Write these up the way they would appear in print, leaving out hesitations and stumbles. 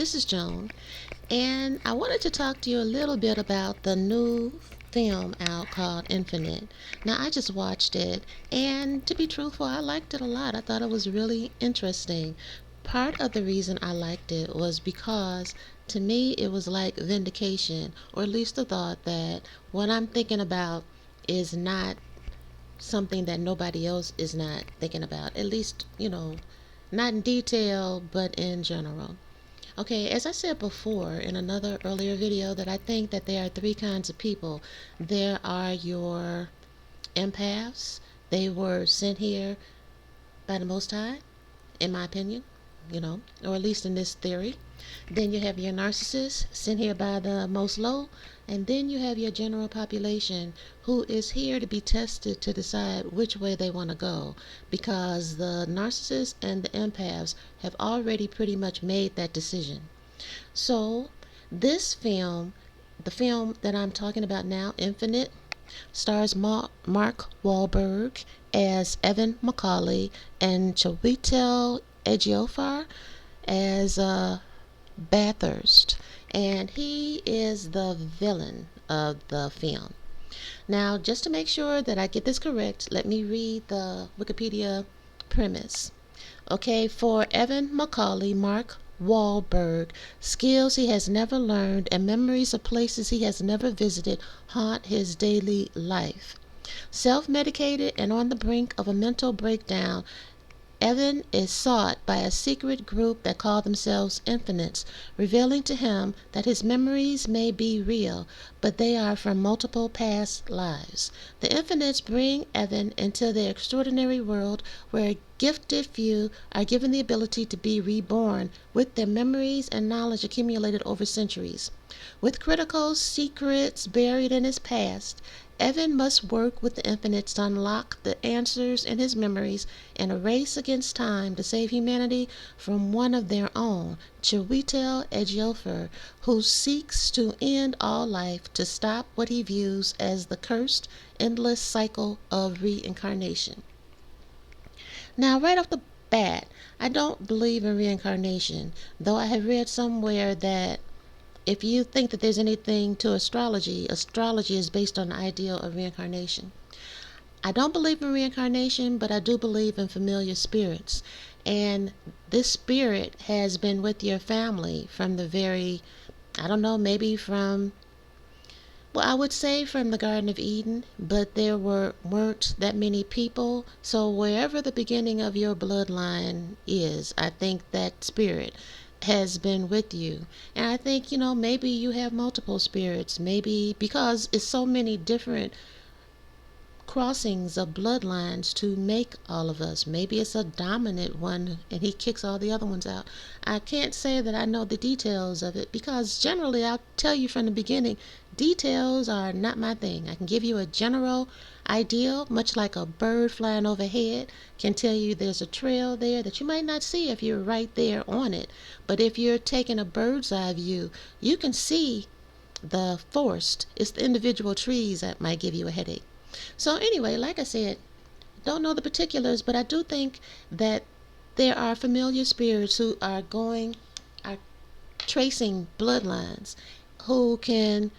this is Joan, and I wanted to talk to you a little bit about the new film out called Infinite. Now, I just watched it, and to be truthful, I liked it a lot. I thought it was really interesting. Part of the reason I liked it was because to me it was like vindication, or at least the thought that what I'm thinking about is not something that nobody else is not thinking about. At least, not in detail, but in general. Okay, as I said before in another earlier video, that I think that there are three kinds of people. There are your empaths. They were sent here by the Most High, in my opinion, or at least in this theory. Then you have your narcissists, sent here by the Most Low. And then you have your general population who is here to be tested to decide which way they want to go, because the narcissists and the empaths have already pretty much made that decision. So, this film, the film that I'm talking about now, Infinite, stars Mark Wahlberg as Evan Macaulay and Chiwetel Ejiofor as Bathurst, and he is the villain of the film. Now, just to make sure that I get this correct, let me read the Wikipedia premise. Okay, for Evan Macaulay, Mark Wahlberg, skills he has never learned and memories of places he has never visited haunt his daily life. Self-medicated and on the brink of a mental breakdown, Evan is sought by a secret group that call themselves Infinites, revealing to him that his memories may be real, but they are from multiple past lives. The Infinites bring Evan into their extraordinary world where a gifted few are given the ability to be reborn with their memories and knowledge accumulated over centuries. With critical secrets buried in his past, Evan must work with the Infinites to unlock the answers in his memories in a race against time to save humanity from one of their own, Chiwetel Ejiofor, who seeks to end all life to stop what he views as the cursed, endless cycle of reincarnation. Now, right off the bat, I don't believe in reincarnation, though I have read somewhere that if you think that there's anything to astrology, astrology is based on the ideal of reincarnation. I don't believe in reincarnation, but I do believe in familiar spirits. And this spirit has been with your family from the very, I don't know, maybe from, well, I would say from the Garden of Eden, but there weren't that many people. So wherever the beginning of your bloodline is, I think that spirit has been with you. And I think, maybe you have multiple spirits, maybe because it's so many different crossings of bloodlines to make all of us. Maybe it's a dominant one and he kicks all the other ones out. I can't say that I know the details of it because generally I'll tell you from the beginning, details are not my thing. I can give you a general idea, much like a bird flying overhead can tell you there's a trail there that you might not see if you're right there on it. But if you're taking a bird's eye view, you can see the forest. It's the individual trees that might give you a headache. So anyway, like I said, don't know the particulars, but I do think that there are familiar spirits who are tracing bloodlines, who can,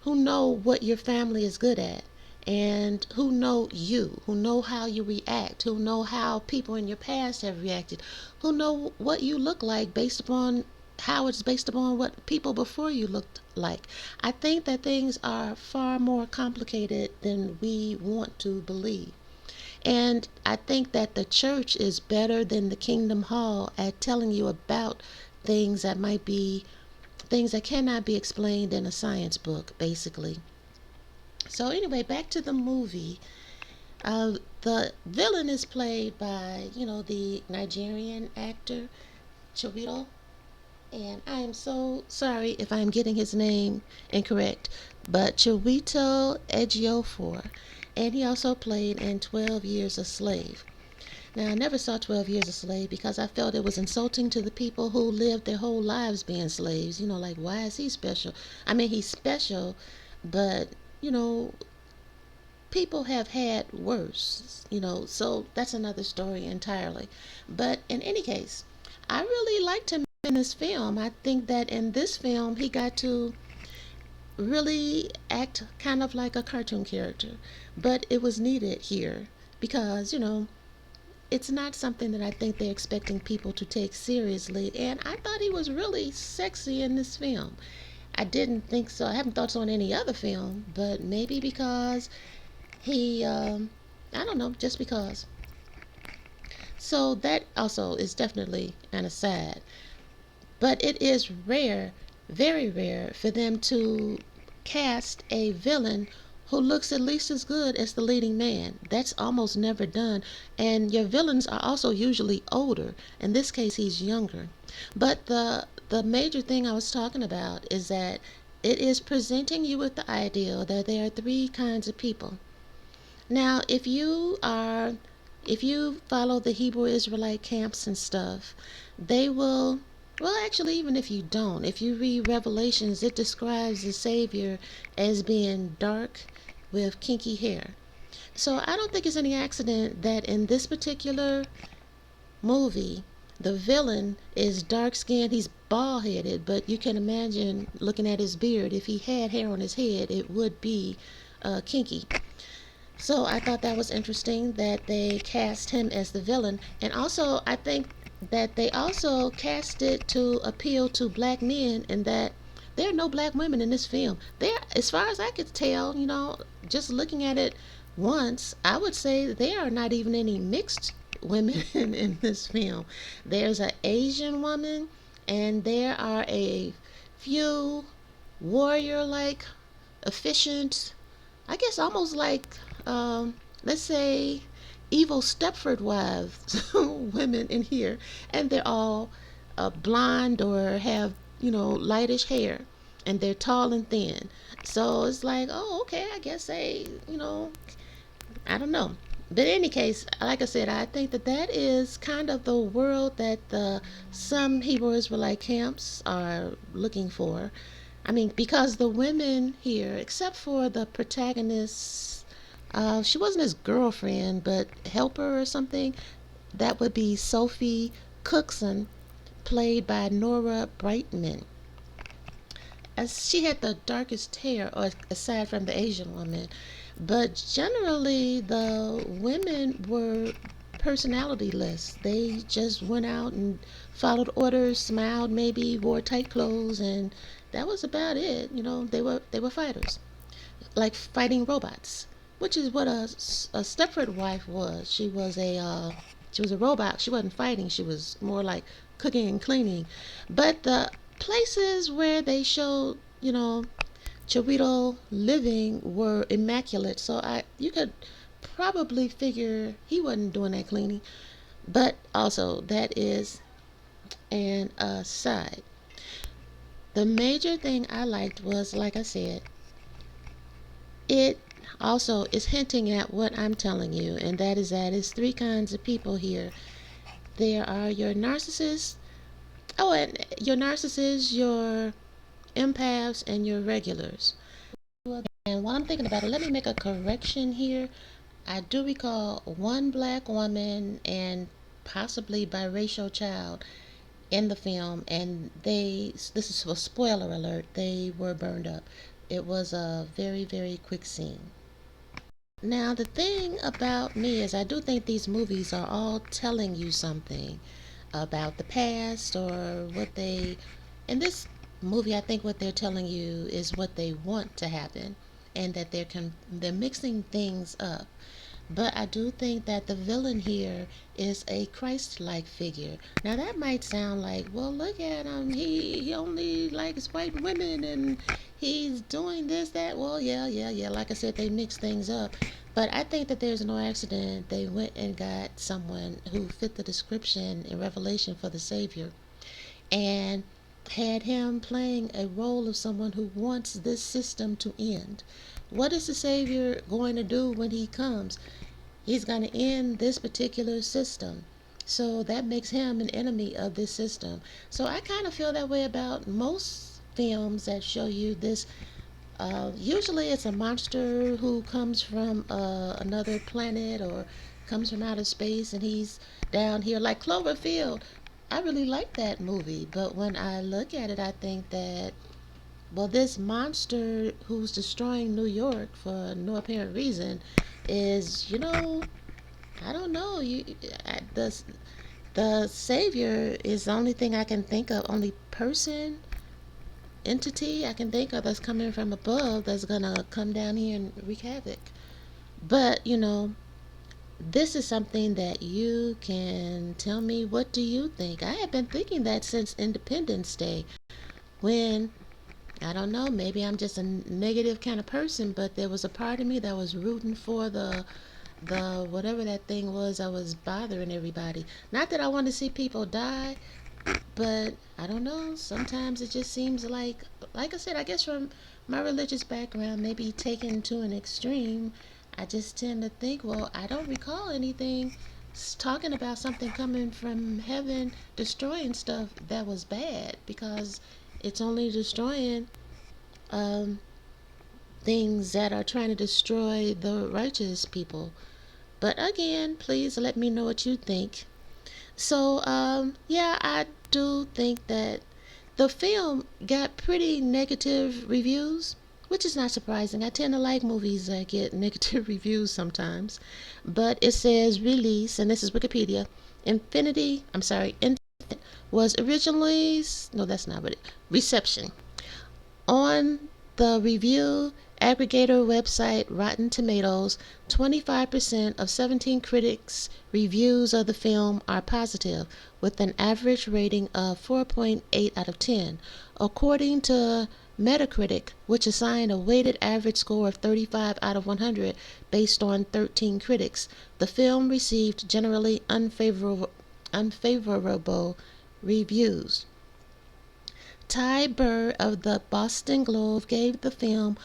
who know what your family is good at, and who know you, who know how you react, who know how people in your past have reacted, who know what you look like based upon how it's based upon what people before you looked like. I think that things are far more complicated than we want to believe. And I think that the church is better than the Kingdom Hall at telling you about things that might be things that cannot be explained in a science book, basically. So, anyway, back to the movie. The villain is played by, the Nigerian actor Chiwetel, and I am so sorry if I'm getting his name incorrect, but Chiwetel Ejiofor, and he also played in 12 Years a Slave. Now, I never saw 12 Years a Slave because I felt it was insulting to the people who lived their whole lives being slaves. Like, why is he special? I mean, he's special, but, you know, people have had worse, so that's another story entirely. But in any case, I really liked him. in this film. I think that in this film, he got to really act kind of like a cartoon character, but it was needed here because, it's not something that I think they're expecting people to take seriously. And I thought he was really sexy in this film. I didn't think so. I haven't thought so in any other film, but maybe because he, I don't know, just because. So that also is definitely an aside. But it is rare, very rare, for them to cast a villain who looks at least as good as the leading man. That's almost never done. And your villains are also usually older. In this case, he's younger. But the major thing I was talking about is that it is presenting you with the idea that there are three kinds of people. Now, if you follow the Hebrew Israelite camps and stuff, they will, well, actually, even if you don't, if you read Revelations, it describes the Savior as being dark with kinky hair. So I don't think it's any accident that in this particular movie, the villain is dark skinned, he's bald headed, but you can imagine looking at his beard, if he had hair on his head, it would be kinky. So I thought that was interesting that they cast him as the villain. And also, I think that they also cast it to appeal to black men, and that there are no black women in this film. There, as far as I could tell, just looking at it once, I would say there are not even any mixed women in this film. There's an Asian woman, and there are a few warrior like, efficient, I guess almost like, let's say, evil Stepford wives women in here, and they're all blonde or have, lightish hair, and they're tall and thin. So it's like, oh, okay, I guess I don't know. But in any case, like I said, I think that that is kind of the world that some Hebrew Israelite camps are looking for. I mean, because the women here, except for the protagonist, she wasn't his girlfriend, but helper or something. That would be Sophie Cookson, played by Nora Brightman. As she had the darkest hair, or aside from the Asian woman, but generally the women were personalityless. They just went out and followed orders, smiled, maybe wore tight clothes, and that was about it. They were fighters, like fighting robots, which is what a Stepford wife was. She was a robot. She wasn't fighting. She was more like cooking and cleaning. But the places where they showed, Chiwetel living were immaculate. So you could probably figure he wasn't doing that cleaning. But also, that is an aside. The major thing I liked was, like I said, it also is hinting at what I'm telling you, and that is that it's three kinds of people here. There are your narcissists. Oh, and your narcissists, your empaths, and your regulars. And while I'm thinking about it, let me make a correction here. I do recall one black woman and possibly biracial child in the film, and this is a spoiler alert, they were burned up. It was a very, very quick scene. Now, the thing about me is, I do think these movies are all telling you something about the past, or what they. In this movie, I think what they're telling you is what they want to happen, and that they're mixing things up. But I do think that the villain here is a Christ-like figure. Now that might sound like, well, look at him. He only likes white women, and he's doing this, that. Well, yeah, yeah, yeah. Like I said, they mix things up. But I think that there's no accident. They went and got someone who fit the description in Revelation for the Savior, and had him playing a role of someone who wants this system to end. What is the Savior going to do when he comes? He's going to end this particular system. So that makes him an enemy of this system. So I kind of feel that way about most films that show you this. Usually it's a monster who comes from another planet, or comes from outer space, and he's down here, like Cloverfield. I really like that movie, but when I look at it, I think that, well, this monster who's destroying New York for no apparent reason is, I don't know. The savior is the only thing I can think of, only person, entity I can think of that's coming from above that's gonna come down here and wreak havoc. But this is something that you can tell me. What do you think? I have been thinking that since Independence Day, when, I don't know, maybe I'm just a negative kind of person, but there was a part of me that was rooting for the whatever that thing was that was bothering everybody. Not that I want to see people die, but I don't know. Sometimes it just seems like I said, I guess from my religious background, maybe taken to an extreme, I just tend to think, well, I don't recall anything talking about something coming from heaven destroying stuff that was bad, because it's only destroying um, things that are trying to destroy the righteous people. But again, please let me know what you think. So, yeah, I do think that the film got pretty negative reviews, which is not surprising. I tend to like movies that get negative reviews sometimes. But it says release, and this is Wikipedia. Infinite was originally, no, that's not what it, reception. On the review aggregator website Rotten Tomatoes, 25% of 17 critics' reviews of the film are positive, with an average rating of 4.8 out of 10. According to Metacritic, which assigned a weighted average score of 35 out of 100 based on 13 critics, the film received generally unfavorable reviews. Ty Burr of the Boston Globe gave the film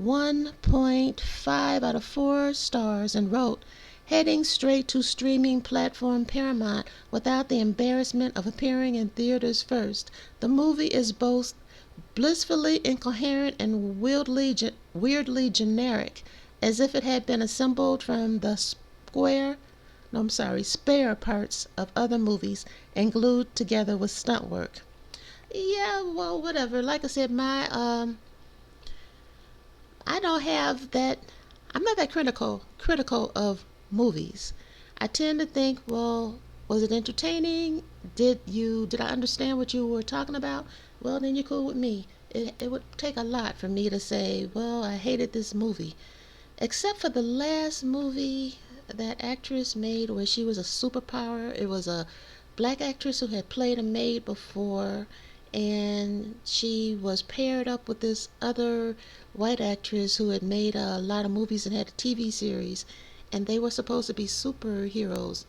1.5 out of 4 stars and wrote, "Heading straight to streaming platform Paramount without the embarrassment of appearing in theaters first. The movie is both blissfully incoherent and weirdly generic, as if it had been assembled from the spare parts of other movies and glued together with stunt work." Yeah, well, whatever. Like I said, my I don't have that. I'm not that critical of movies. I tend to think, well, was it entertaining? Did I understand what you were talking about? Well, then you're cool with me. It would take a lot for me to say, well, I hated this movie. Except for the last movie that actress made where she was a superpower. It was a black actress who had played a maid before, and she was paired up with this other white actress who had made a lot of movies and had a TV series, and they were supposed to be superheroes.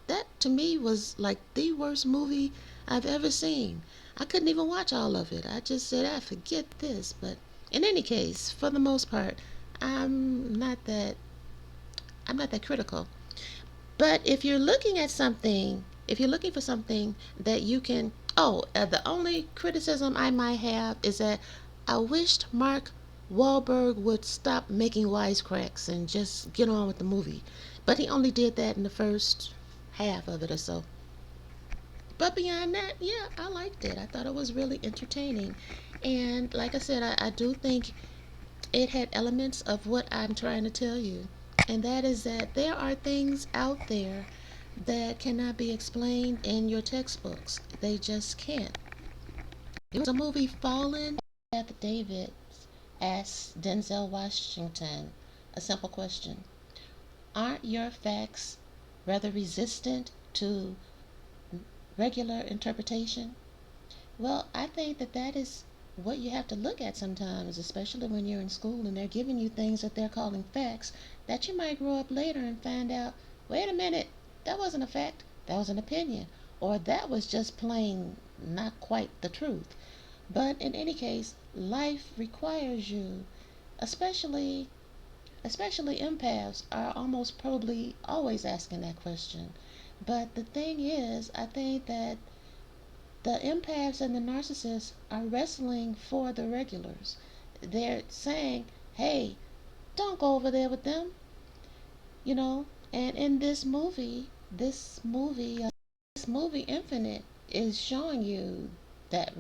That to me was like the worst movie I've ever seen. I couldn't even watch all of it. I just said, I forget this. But in any case, for the most part, I'm not that I'm not that critical. But if you're looking for something that you can, the only criticism I might have is that I wished Mark Wahlberg would stop making wisecracks and just get on with the movie. But he only did that in the first half of it or so. But beyond that, yeah, I liked it. I thought it was really entertaining. And like I said, I do think it had elements of what I'm trying to tell you. And that is that there are things out there that cannot be explained in your textbooks. They just can't. It was a movie, Fallen. Beth David asked Denzel Washington a simple question: aren't your facts rather resistant to regular interpretation? Well, I think that is what you have to look at sometimes, especially when you're in school and they're giving you things that they're calling facts that you might grow up later and find out, wait a minute, that wasn't a fact, that was an opinion, or that was just plain not quite the truth. But in any case, life requires you, especially especially empaths are almost probably always asking that question. But the thing is, I think that the empaths and the narcissists are wrestling for the regulars. They're saying, hey, don't go over there with them, you know. And in this movie, Infinite, is showing you that